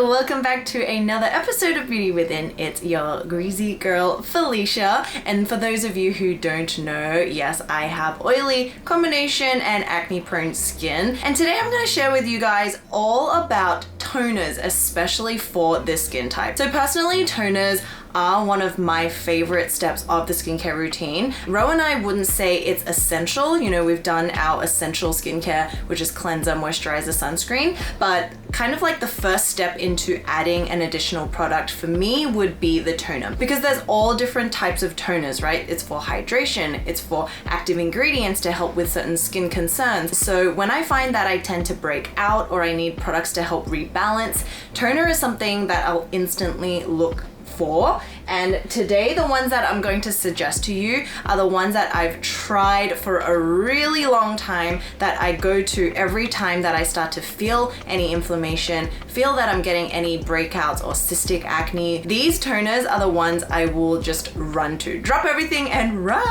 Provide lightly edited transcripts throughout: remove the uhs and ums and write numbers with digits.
welcome back to another episode of Beauty Within. It's your greasy girl Felicia, and for those of you who don't know, yes, I have oily, combination and acne prone skin, and today I'm going to share with you guys all about toners, especially for this skin type. So personally, toners are one of my favorite steps of the skincare routine. Ro and I wouldn't say it's essential. You know, we've done our essential skincare, which is cleanser, moisturizer, sunscreen, but kind of like the first step into adding an additional product for me would be the toner, because there's all different types of toners, right? It's for hydration, it's for active ingredients to help with certain skin concerns. So when I find that I tend to break out or I need products to help rebalance, toner is something that I'll instantly look for. And today the ones that I'm going to suggest to you are the ones that I've tried for a really long time, that I go to every time that I start to feel any inflammation, feel that I'm getting any breakouts or cystic acne. These toners are the ones I will just run to. Drop everything and run.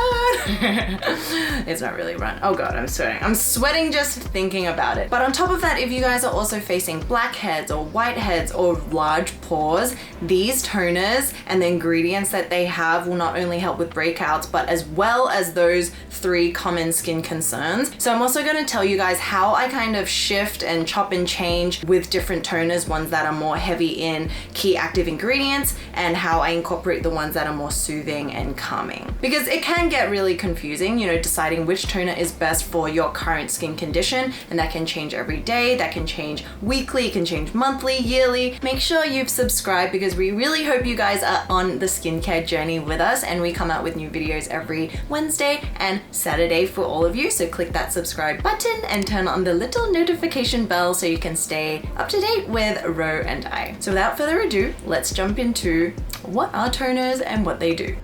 It's not really run. Oh God, I'm sweating. I'm sweating just thinking about it. But on top of that, if you guys are also facing blackheads or whiteheads or large pores, these toners and the ingredients that they have will not only help with breakouts, but as well as those 3 common skin concerns. So I'm also going to tell you guys how I kind of shift and chop and change with different toners, ones that are more heavy in key active ingredients, and how I incorporate the ones that are more soothing and calming. Because it can get really confusing, you know, deciding which toner is best for your current skin condition, and that can change every day, that can change weekly, it can change monthly, yearly. Make sure you've subscribed, because we really hope you guys are on the skincare journey with us, and we come out with new videos every Wednesday and Saturday for all of you. So click that subscribe button and turn on the little notification bell so you can stay up to date with Ro and I. So without further ado, let's jump into what are toners and what they do.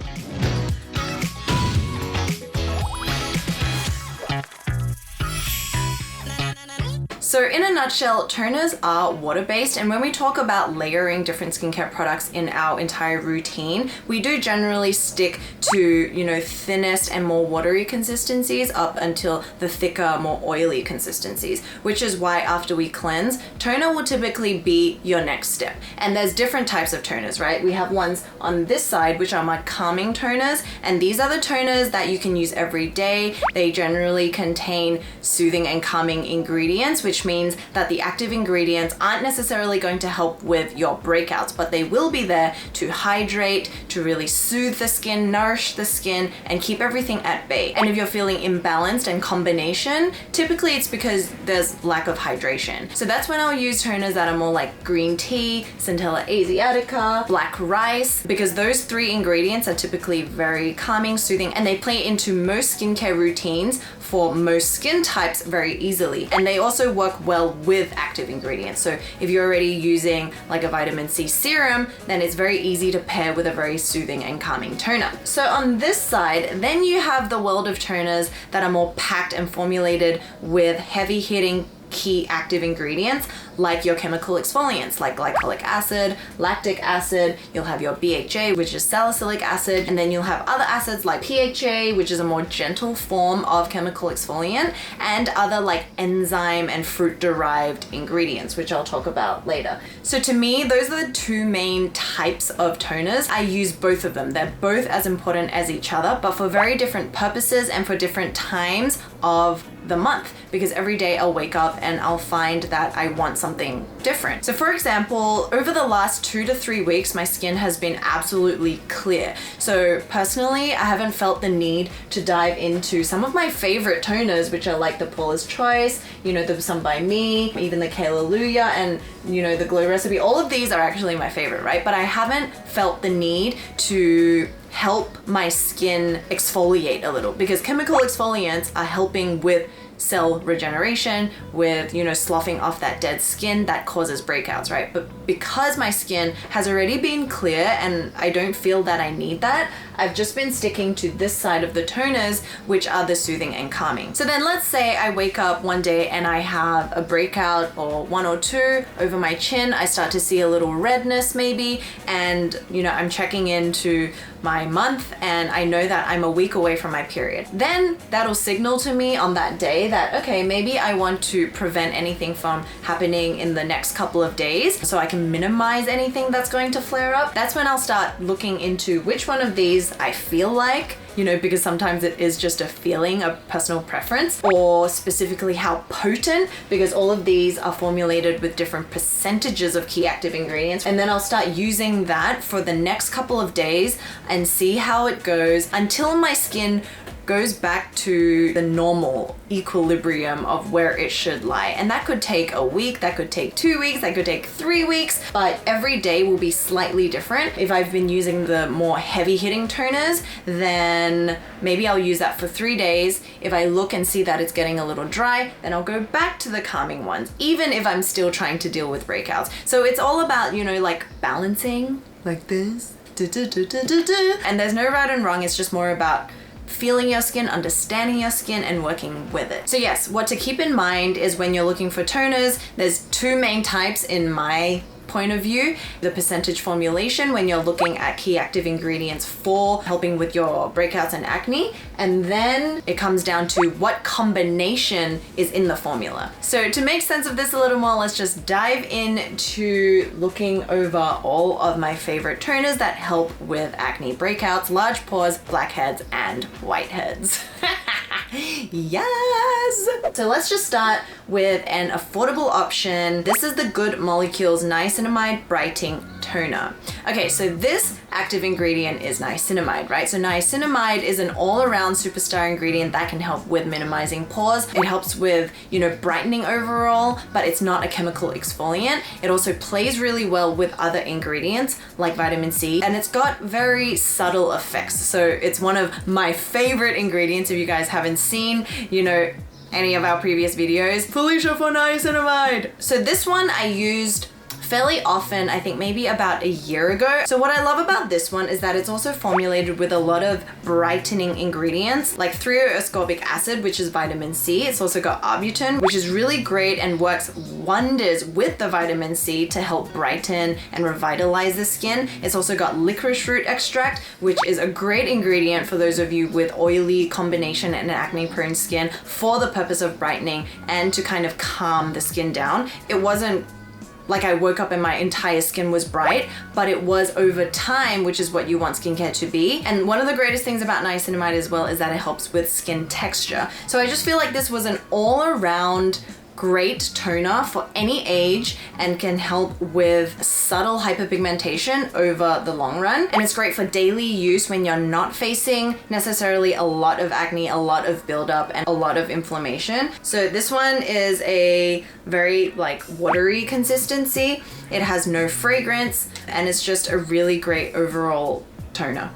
So in a nutshell, toners are water-based, and when we talk about layering different skincare products in our entire routine, we do generally stick to, you know, thinnest and more watery consistencies up until the thicker, more oily consistencies, which is why after we cleanse, toner will typically be your next step. And there's different types of toners, right? We have ones on this side, which are my calming toners, and these are the toners that you can use every day. They generally contain soothing and calming ingredients, which means that the active ingredients aren't necessarily going to help with your breakouts, but they will be there to hydrate, to really soothe the skin, nourish the skin, and keep everything at bay. And if you're feeling imbalanced and combination, typically it's because there's lack of hydration. So that's when I'll use toners that are more like green tea, Centella asiatica, black rice, because those 3 ingredients are typically very calming, soothing, and they play into most skincare routines for most skin types very easily. And they also work well with active ingredients. So if you're already using like a vitamin C serum, then it's very easy to pair with a very soothing and calming toner. So on this side, then you have the world of toners that are more packed and formulated with heavy hitting key active ingredients, like your chemical exfoliants like glycolic acid, lactic acid. You'll have your BHA, which is salicylic acid, and then you'll have other acids like PHA, which is a more gentle form of chemical exfoliant, and other like enzyme and fruit derived ingredients, which I'll talk about later. So to me, those are the 2 main types of toners. I use both of them. They're both as important as each other, but for very different purposes and for different times of the month, because every day I'll wake up and I'll find that I want something different. So for example, over the last 2 to 3 weeks, my skin has been absolutely clear. So personally, I haven't felt the need to dive into some of my favorite toners, which are like the Paula's Choice, you know, the Some by Me, even the Hallelujah, and you know, the Glow Recipe. All of these are actually my favorite, right? But I haven't felt the need to help my skin exfoliate a little, because chemical exfoliants are helping with cell regeneration, with, you know, sloughing off that dead skin that causes breakouts, right? But because my skin has already been clear and I don't feel that I need that, I've just been sticking to this side of the toners, which are the soothing and calming. So then let's say I wake up one day and I have a breakout or one or two over my chin. I start to see a little redness maybe, and you know, I'm checking into my month and I know that I'm a week away from my period. Then that'll signal to me on that day that, okay, maybe I want to prevent anything from happening in the next couple of days so I can minimize anything that's going to flare up. That's when I'll start looking into which one of these I feel like, you know, because sometimes it is just a feeling, a personal preference, or specifically how potent, because all of these are formulated with different percentages of key active ingredients. And then I'll start using that for the next couple of days and see how it goes until my skin goes back to the normal equilibrium of where it should lie. And that could take a week, that could take 2 weeks, that could take 3 weeks, but every day will be slightly different. If I've been using the more heavy hitting toners, then maybe I'll use that for 3 days. If I look and see that it's getting a little dry, then I'll go back to the calming ones, even if I'm still trying to deal with breakouts. So it's all about, you know, like balancing like this. And there's no right and wrong, it's just more about feeling your skin, understanding your skin, and working with it. So yes, what to keep in mind is when you're looking for toners, there's two main types in my point of view. The percentage formulation when you're looking at key active ingredients for helping with your breakouts and acne, and then it comes down to what combination is in the formula. So to make sense of this a little more, let's just dive into looking over all of my favorite toners that help with acne breakouts, large pores, blackheads, and whiteheads. Yes! So let's just start with an affordable option. This is the Good Molecules Niacinamide Brightening Toner. Okay, so this active ingredient is niacinamide, right? So niacinamide is an all-around superstar ingredient that can help with minimizing pores. It helps with, you know, brightening overall, but it's not a chemical exfoliant. It also plays really well with other ingredients like vitamin C, and it's got very subtle effects. So it's one of my favorite ingredients. If you guys haven't seen, you know, any of our previous videos, Felicia for niacinamide. So this one I used fairly often, I think maybe about a year ago. So what I love about this one is that it's also formulated with a lot of brightening ingredients like thioascorbic acid, which is vitamin C. It's also got arbutin, which is really great and works wonders with the vitamin C to help brighten and revitalize the skin. It's also got licorice root extract, which is a great ingredient for those of you with oily combination and acne prone skin for the purpose of brightening and to kind of calm the skin down. It wasn't like I woke up and my entire skin was bright, but it was over time, which is what you want skincare to be. And one of the greatest things about niacinamide as well is that it helps with skin texture. So I just feel like this was an all-around great toner for any age and can help with subtle hyperpigmentation over the long run. And it's great for daily use when you're not facing necessarily a lot of acne, a lot of buildup, and a lot of inflammation. So this one is a very like watery consistency. It has no fragrance and it's just a really great overall toner.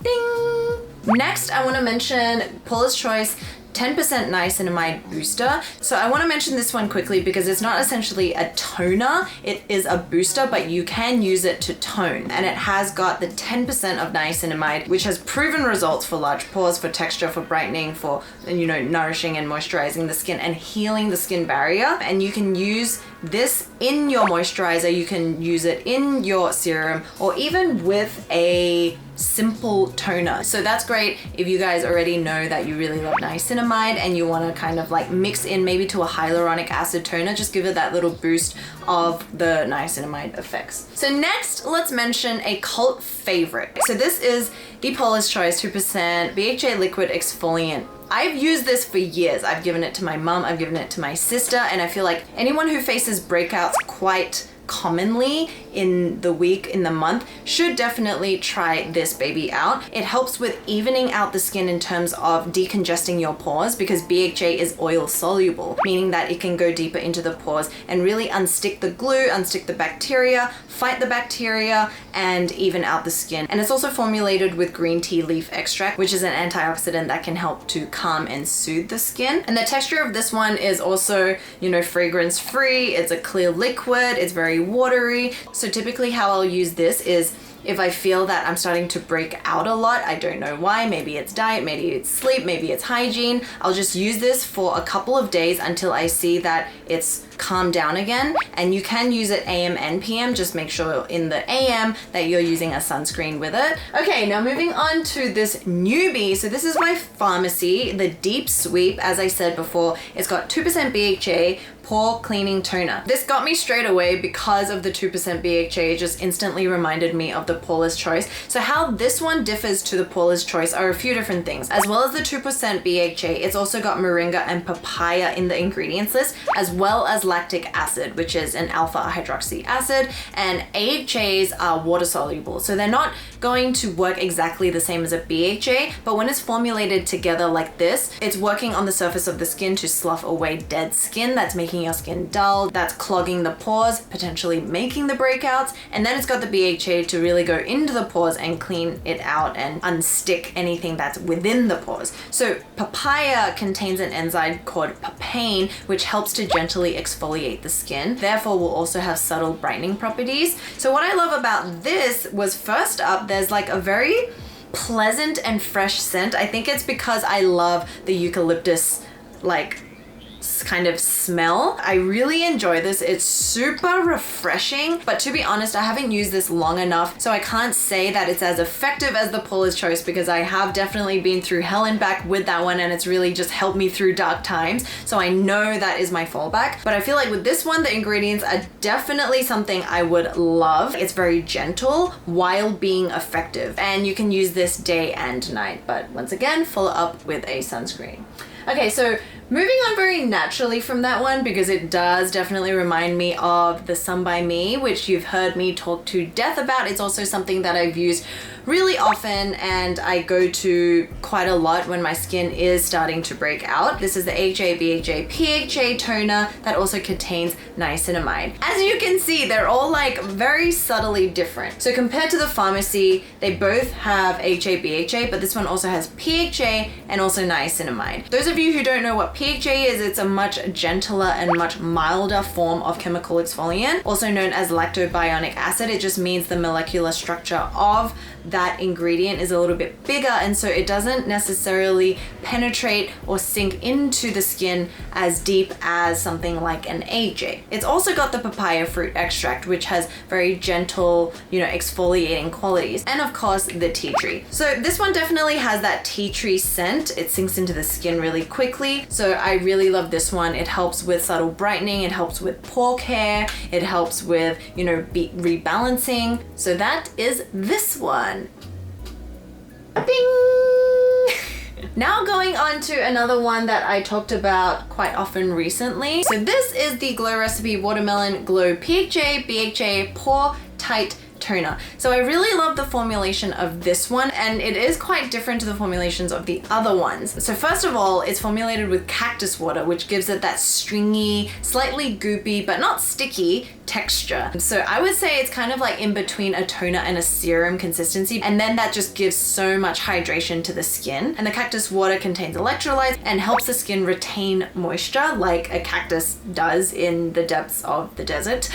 Ding! Next, I want to mention Paula's Choice 10% niacinamide booster. So I want to mention this one quickly because it's not essentially a toner, it is a booster, but you can use it to tone. And it has got the 10% of niacinamide, which has proven results for large pores, for texture, for brightening, for, you know, nourishing and moisturizing the skin and healing the skin barrier. And you can use this in your moisturizer, you can use it in your serum, or even with a simple toner. So that's great if you guys already know that you really love niacinamide and you want to kind of like mix in maybe to a hyaluronic acid toner, just give it that little boost of the niacinamide effects. So next, let's mention a cult favorite. So this is the Paula's Choice 2% BHA liquid exfoliant. I've used this for years. I've given it to my mom, I've given it to my sister, and I feel like anyone who faces breakouts quite commonly in the week, in the month, should definitely try this baby out. It helps with evening out the skin in terms of decongesting your pores because BHA is oil soluble, meaning that it can go deeper into the pores and really unstick the glue, unstick the bacteria, fight the bacteria, and even out the skin. And it's also formulated with green tea leaf extract, which is an antioxidant that can help to calm and soothe the skin. And the texture of this one is also, you know, fragrance free. It's a clear liquid. It's very watery. So typically how I'll use this is If I feel that I'm starting to break out a lot, I don't know why, maybe it's diet, maybe it's sleep, maybe it's hygiene, I'll just use this for a couple of days until I see that it's calmed down again. And you can use it AM and PM, just make sure in the AM that you're using a sunscreen with it. Okay, now moving on to this newbie. So this is my Farmacy, the Deep Sweep. As I said before, it's got 2% BHA, Pore Cleaning Toner. This got me straight away because of the 2% BHA. It just instantly reminded me of the Paula's Choice. So how this one differs to the Paula's Choice are a few different things. As well as the 2% BHA, it's also got moringa and papaya in the ingredients list, as well as lactic acid, which is an alpha hydroxy acid, and AHAs are water soluble. So they're not going to work exactly the same as a BHA, but when it's formulated together like this, it's working on the surface of the skin to slough away dead skin that's making your skin dull, that's clogging the pores, potentially making the breakouts, and then it's got the BHA to really go into the pores and clean it out and unstick anything that's within the pores. So papaya contains an enzyme called papain, which helps to gently exfoliate the skin, therefore will also have subtle brightening properties. So what I love about this was, first up, there's like a very pleasant and fresh scent. I think it's because I love the eucalyptus like kind of smell. I really enjoy this. It's super refreshing, but to be honest, I haven't used this long enough, so I can't say that it's as effective as the Paula's Choice, because I have definitely been through hell and back with that one, and it's really just helped me through dark times. So I know that is my fallback, but I feel like with this one, the ingredients are definitely something I would love. It's very gentle while being effective, and you can use this day and night, but once again, follow up with a sunscreen. Okay, so moving on very naturally from that one, because it does definitely remind me of the Sun by Me, which you've heard me talk to death about. It's also something that I've used really often and I go to quite a lot when my skin is starting to break out. This is the AHA, BHA, PHA toner that also contains niacinamide. As you can see, they're all like very subtly different. So compared to the Farmacy, they both have AHA, BHA, but this one also has PHA and also niacinamide. Those of you who don't know what PHA is, it's a much gentler and much milder form of chemical exfoliant, also known as lactobionic acid. It just means the molecular structure of that ingredient is a little bit bigger, and so it doesn't necessarily penetrate or sink into the skin as deep as something like an AHA. It's also got the papaya fruit extract, which has very gentle, exfoliating qualities, and of course the tea tree. So this one definitely has that tea tree scent. It sinks into the skin really quickly, so I really love this one. It helps with subtle brightening, it helps with pore care, it helps with rebalancing. So that is this one. Bing! Now going on to another one that I talked about quite often recently. So this is the Glow Recipe Watermelon Glow PHA, BHA Pore Tight Toner. So I really love the formulation of this one, and it is quite different to the formulations of the other ones. So first of all, it's formulated with cactus water, which gives it that stringy, slightly goopy, but not sticky texture. So I would say it's kind of like in between a toner and a serum consistency, and then that just gives so much hydration to the skin. And the cactus water contains electrolytes and helps the skin retain moisture like a cactus does in the depths of the desert.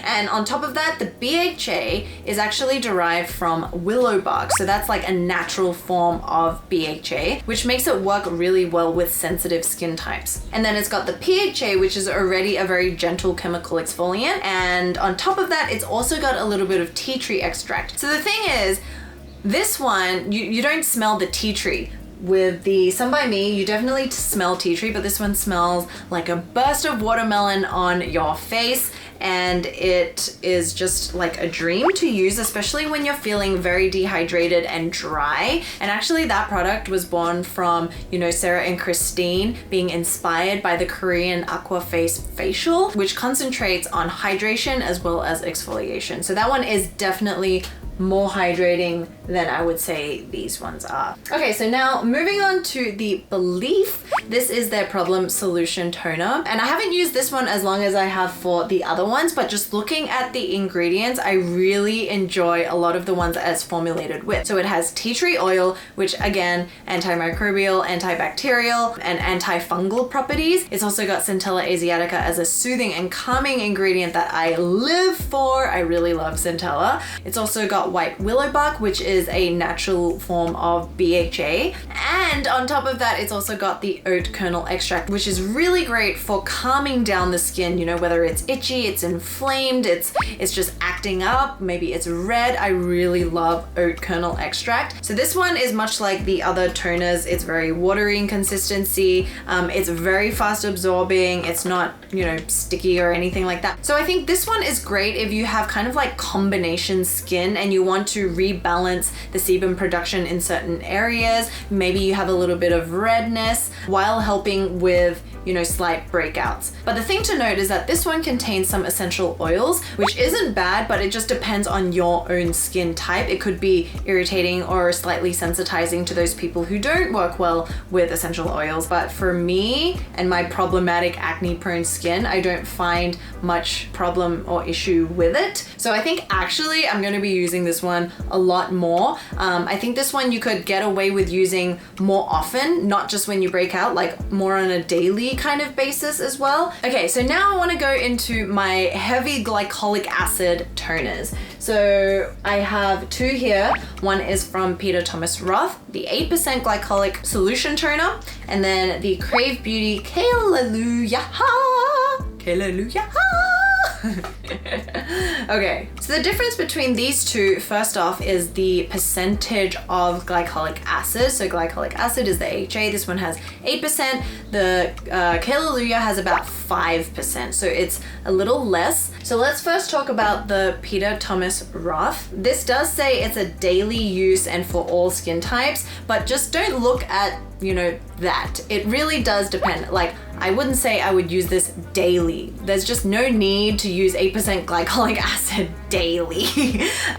And on top of that, the BHA is actually derived from willow bark. So that's like a natural form of BHA, which makes it work really well with sensitive skin types. And then it's got the PHA, which is already a very gentle chemical exfoliant. And on top of that, it's also got a little bit of tea tree extract. So the thing is, this one, you don't smell the tea tree. With the Sun by Me, you definitely smell tea tree, but this one smells like a burst of watermelon on your face, and it is just like a dream to use, especially when you're feeling very dehydrated and dry. And actually that product was born from, Sarah and Christine being inspired by the Korean Aqua Face Facial, which concentrates on hydration as well as exfoliation. So that one is definitely more hydrating than I would say these ones are. Okay, so now moving on to the Belif. This is their Problem Solution Toner, and I haven't used this one as long as I have for the other ones, but just looking at the ingredients, I really enjoy a lot of the ones that it's formulated with. So it has tea tree oil, which again, antimicrobial, antibacterial, and antifungal properties. It's also got Centella asiatica as a soothing and calming ingredient that I live for. I really love Centella. It's also got got white willow bark, which is a natural form of BHA. And on top of that, it's also got the oat kernel extract, which is really great for calming down the skin, you know, whether it's itchy, it's inflamed, it's just acting up, maybe it's red. I really love oat kernel extract. So this one is much like the other toners. It's very watery in consistency. It's very fast absorbing. It's not, you know, sticky or anything like that. So I think this one is great if you have kind of like combination skin and you want to rebalance the sebum production in certain areas. Maybe you have a little bit of redness while helping with, you know, slight breakouts. But the thing to note is that this one contains some essential oils, which isn't bad, but it just depends on your own skin type. It could be irritating or slightly sensitizing to those people who don't work well with essential oils. But for me and my problematic acne prone skin, I don't find much problem or issue with it. So I think actually I'm gonna be using this one a lot more. I think this one you could get away with using more often, not just when you break out, like more on a daily kind of basis as well. Okay, so now I want to go into my heavy glycolic acid toners. So I have two here. One is from Peter Thomas Roth, the 8% glycolic solution toner, and then the Crave Beauty Hallelujah. Hallelujah. Okay, so the difference between these two, first off, is the percentage of glycolic acid. So glycolic acid is the AHA, this one has 8%, the Hallelujah has about 5%, so it's a little less. So let's first talk about the Peter Thomas Roth. This does say it's a daily use and for all skin types, but just don't look at, you know, that. It really does depend. Like, I wouldn't say I would use this daily. There's just no need to use 8% glycolic acid daily.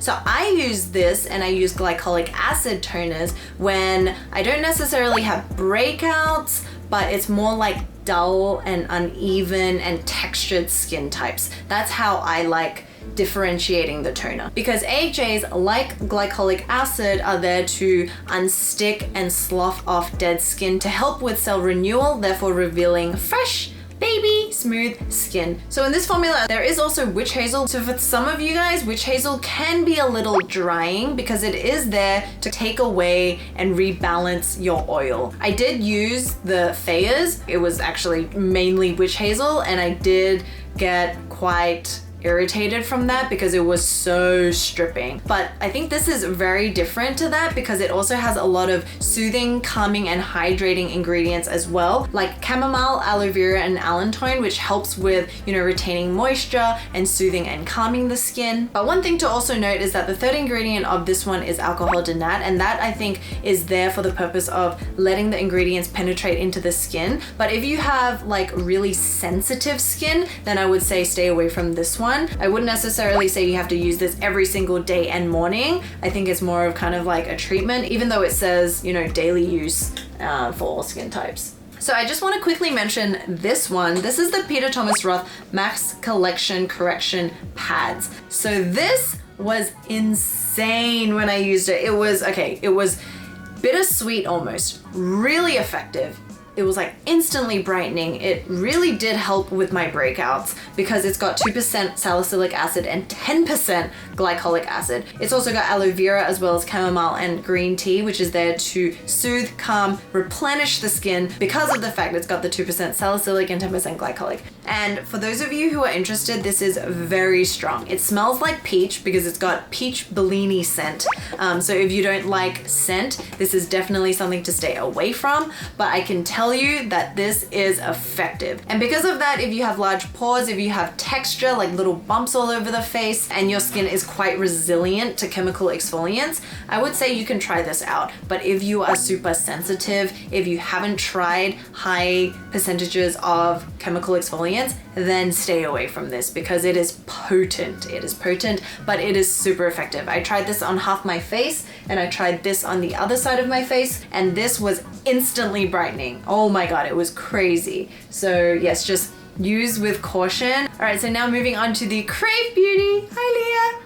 So I use this and I use glycolic acid toners when I don't necessarily have breakouts, but it's more like dull and uneven and textured skin types. That's how I like differentiating the toner, because AHAs, like glycolic acid, are there to unstick and slough off dead skin to help with cell renewal, therefore revealing fresh, baby smooth skin. So in this formula there is also witch hazel. So for some of you guys, witch hazel can be a little drying because it is there to take away and rebalance your oil. I did use the Thayers. It was actually mainly witch hazel, and I did get quite irritated from that because it was so stripping. But I think this is very different to that because it also has a lot of soothing, calming, and hydrating ingredients as well, like chamomile, aloe vera, and allantoin, which helps with, you know, retaining moisture and soothing and calming the skin. But one thing to also note is that the third ingredient of this one is alcohol denat, and that I think is there for the purpose of letting the ingredients penetrate into the skin. But if you have like really sensitive skin, then I would say stay away from this one. I wouldn't necessarily say you have to use this every single day and morning. I think it's more of kind of like a treatment, even though it says, you know, daily use for all skin types. So I just want to quickly mention this one. This is the Peter Thomas Roth Max Collection Correction Pads. So this was insane when I used it. It was, okay, it was bittersweet almost, really effective. It was like instantly brightening. It really did help with my breakouts because it's got 2% salicylic acid and 10% glycolic acid. It's also got aloe vera as well as chamomile and green tea, which is there to soothe, calm, replenish the skin because of the fact it's got the 2% salicylic and 10% glycolic. And for those of you who are interested, this is very strong. It smells like peach because it's got peach Bellini scent. So if you don't like scent, this is definitely something to stay away from, but I can tell you that this is effective. And because of that, if you have large pores, if you have texture like little bumps all over the face, and your skin is quite resilient to chemical exfoliants, I would say you can try this out. But if you are super sensitive, if you haven't tried high percentages of chemical exfoliants, then stay away from this because it is potent. It is potent, but it is super effective. I tried this on half my face and I tried this on the other side of my face, and this was instantly brightening. Oh my God, it was crazy. So yes, just use with caution. All right, so now moving on to the Crave Beauty. Hi, Leah.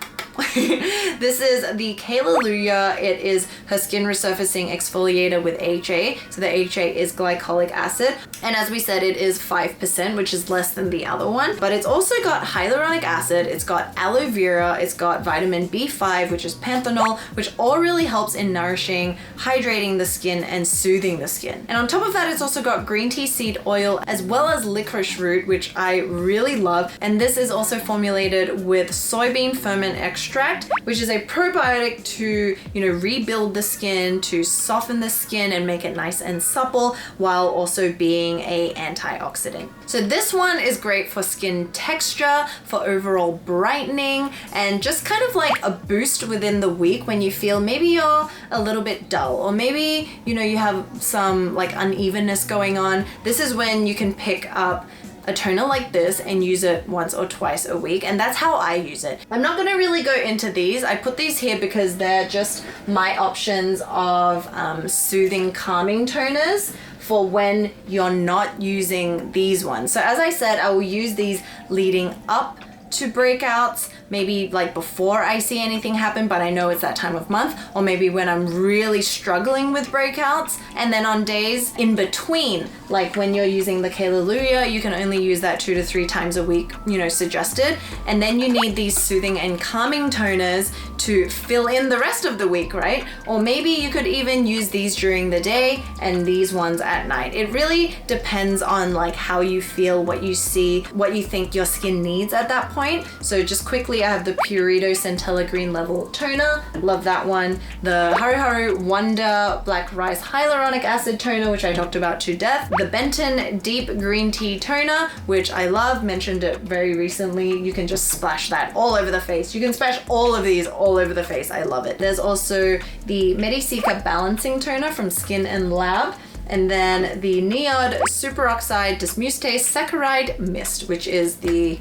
this is the Hallelujah. It is her skin resurfacing exfoliator with HA. So the HA is glycolic acid. And as we said, it is 5%, which is less than the other one. But it's also got hyaluronic acid, it's got aloe vera, it's got vitamin B5, which is panthenol, which all really helps in nourishing, hydrating the skin, and soothing the skin. And on top of that, it's also got green tea seed oil, as well as licorice root, which I really love. And this is also formulated with soybean ferment extract, which is a probiotic to, rebuild the skin, to soften the skin and make it nice and supple, while also being a antioxidant. So this one is great for skin texture, for overall brightening, and just kind of like a boost within the week when you feel maybe you're a little bit dull, or maybe, you have some like unevenness going on. This is when you can pick up a toner like this and use it once or twice a week, and that's how I use it. I'm not gonna really go into these. I put these here because they're just my options of soothing, calming toners for when you're not using these ones. So as I said, I will use these leading up to breakouts, maybe like before I see anything happen, but I know it's that time of month, or maybe when I'm really struggling with breakouts. And then on days in between, like when you're using the Hallelujah, you can only use that 2 to 3 times a week, suggested. And then you need these soothing and calming toners to fill in the rest of the week, right? Or maybe you could even use these during the day and these ones at night. It really depends on like how you feel, what you see, what you think your skin needs at that point. So just quickly, I have the Purito Centella Green Level Toner. Love that one. The Haru Haru Wonder Black Rice Hyaluronic Acid Toner, which I talked about to death. The Benton Deep Green Tea Toner, which I love, mentioned it very recently. You can just splash that all over the face. You can splash all of these all over the face. I love it. There's also the Medicica Balancing Toner from Skin and Lab. And then the Neod Superoxide Dismutase Saccharide Mist, which is the...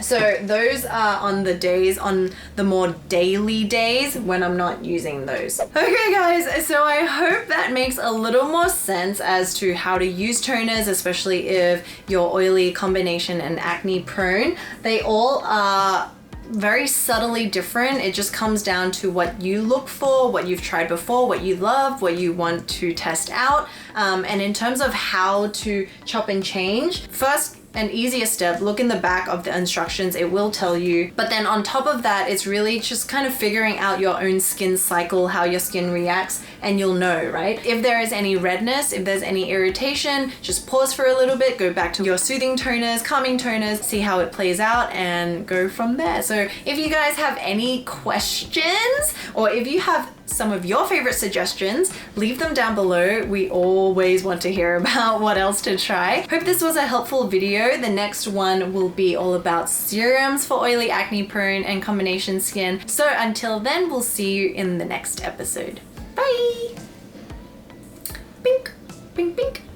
So those are on the more daily days when I'm not using those. Okay guys, so I hope that makes a little more sense as to how to use toners, especially if you're oily, combination, and acne prone. They all are very subtly different. It just comes down to what you look for, what you've tried before, what you love, what you want to test out. And in terms of how to chop and change, first, an easier step, look in the back of the instructions, it will tell you. But then on top of that, it's really just kind of figuring out your own skin cycle, how your skin reacts, and you'll know, right? If there is any redness, if there's any irritation, just pause for a little bit, go back to your soothing toners, calming toners, see how it plays out, and go from there. So if you guys have any questions, or if you have some of your favorite suggestions, leave them down below. We always want to hear about what else to try. Hope this was a helpful video. The next one will be all about serums for oily, acne prone, and combination skin. So until then, we'll see you in the next episode. Bye! Pink, pink, pink.